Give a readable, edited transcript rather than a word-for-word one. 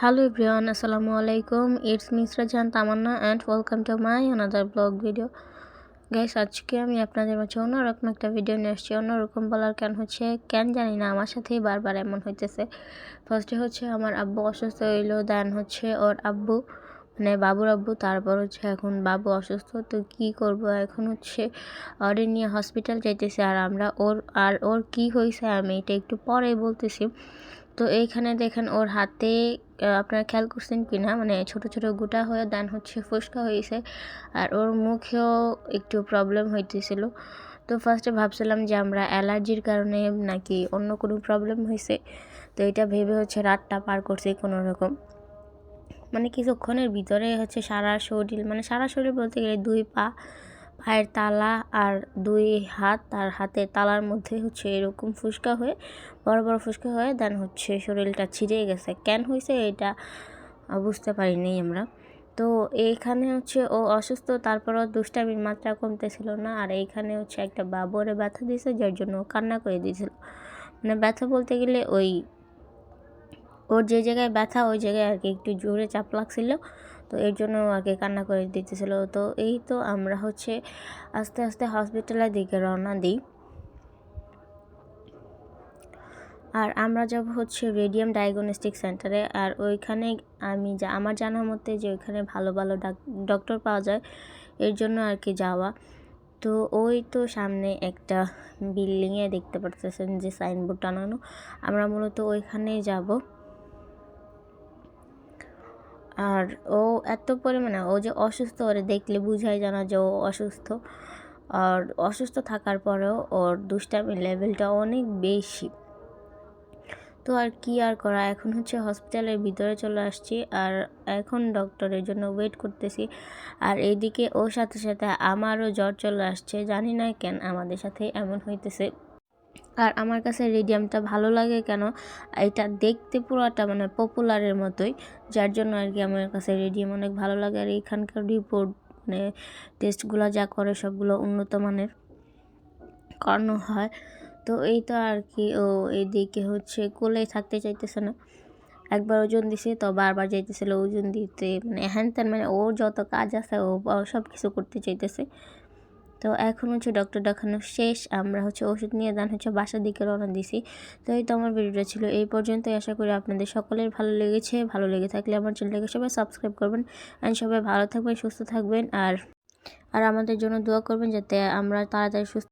Hello everyone, Assalamu alaikum. It's Misra Jan Tamanna and welcome to my another blog video. Guys আজকে আমি আপনাদের মাঝে অন্যরকম একটা ভিডিও নিয়ে আসছি। অন্যরকম বলার কারণ হচ্ছে কেন জানি না আমার সাথেই বারবার এমন হইতেছে। ফার্স্টে হচ্ছে আমার আব্বু অসুস্থ হইলো, দেন হচ্ছে ওর আব্বু মানে বাবুর আব্বু, তারপর হচ্ছে এখন বাবু অসুস্থ। তো কি করব, এখন হচ্ছে ওরে নিয়ে হসপিটাল যাইতেছে। আর ওর কি হয়েছে আমি এটা একটু পরে বলতেছি। তো এইখানে দেখেন ওর হাতে আপনারা খেয়াল করছেন কি না, মানে ছোট ছোট গোটা হয়ে দেন হচ্ছে ফুসকা হয়েছে, আর ওর মুখেও একটু প্রবলেম হইতেছিল। তো ফার্স্টে ভাবছিলাম যে আমরা অ্যালার্জির কারণে নাকি অন্য কোনো প্রবলেম হয়েছে। তো এটা ভেবে হচ্ছে রাতটা পার করছি কোনো রকম, মানে কিছুক্ষণের ভিতরে হচ্ছে সারা শরীর বলতে গেলে 2 পা, পায়ের তালা আর 2 হাত, আর হাতের তালার মধ্যে হচ্ছে এরকম ফুসকা হয়ে বড় বড় ফুসকা হয়ে দেন হচ্ছে শরীরটা ছিঁড়ে গেছে। কেন হয়েছে এটা বুঝতে পারিনি আমরা। তো এইখানে হচ্ছে ও অসুস্থ, তারপরও দুষ্টামির মাত্রা কমতেছিল না। আর এইখানে হচ্ছে একটা বাবরে ব্যথা দিয়েছে, যার জন্য ও কান্না করে দিয়েছিল। মানে ব্যথা বলতে গেলে ওর যে জায়গায় ব্যথা ওই জায়গায় আর কি একটু জোরে চাপ লাগছিল, তো এর জন্য আর কি কান্না করে দিতেছিল। তো এই তো আমরা হচ্ছে আস্তে আস্তে হসপিটালের দিকে রওনা দিই। আর আমরা যাব হচ্ছে রেডিয়াম ডায়াগনস্টিক সেন্টারে। আর ওইখানে আমার জানা মতে যে ওইখানে ভালো ভালো ডক্টর পাওয়া যায়, এর জন্য আর কি যাওয়া। তো ওই তো সামনে একটা বিল্ডিংয়ে দেখতে পাচ্ছেন যে সাইনবোর্ড টানানো, আমরা মূলত ওইখানেই যাব। আর ও এত পরিমাণে ও যে অসুস্থ, ওরে দেখলে বুঝাই জানা যে ও অসুস্থ। আর অসুস্থ থাকার পরেও ওর দুষ্টামির লেভেলটা অনেক বেশি। তো আর কি আর করা, এখন হচ্ছে হসপিটালের ভিতরে চলে আসছি, আর এখন ডক্টরের জন্য ওয়েট করতেছি। আর এইদিকে ওর সাথে সাথে আমারও জ্বর চলে আসছে, জানি না কেন আমাদের সাথে এমন হইতেছে। আর আমার কাছে রেডিয়ামটা ভালো লাগে কেন, এটা দেখতে পুরোটা মানে পপুলারের মতোই, যার জন্য আর কি আমার কাছে রেডিয়াম অনেক ভালো লাগে। আর এখানকার রিপোর্ট মানে টেস্টগুলো যা করে সবগুলো উন্নত মানের করানো হয়। তো এই তো আর কি ও এইদিকে হচ্ছে কোলে থাকতে চাইতেছে না। একবার ওজন দিছে তো বারবার যাইতেছিল ওজন দিতে, মানে হ্যান ত্যান, মানে ওর যত কাজ আছে ও সব কিছু করতে চাইতেছে। তো এখন হচ্ছে ডক্টর দেখানো শেষ, আমরা হচ্ছে ওষুধ নিয়ে দেন হচ্ছে বাসার দিকে রওনা দিছি। তো এই তো আমার ভিডিওটা ছিল এই পর্যন্তই। আশা করি আপনাদের সকলের ভালো লেগেছে। ভালো লেগে থাকলে আমার চ্যানেলটাকে সবাই সাবস্ক্রাইব করবেন, অ্যান্ড সবাই ভালো থাকবেন, সুস্থ থাকবেন, আর আমাদের জন্য দোয়া করবেন যাতে আমরা তাড়াতাড়ি সুস্থ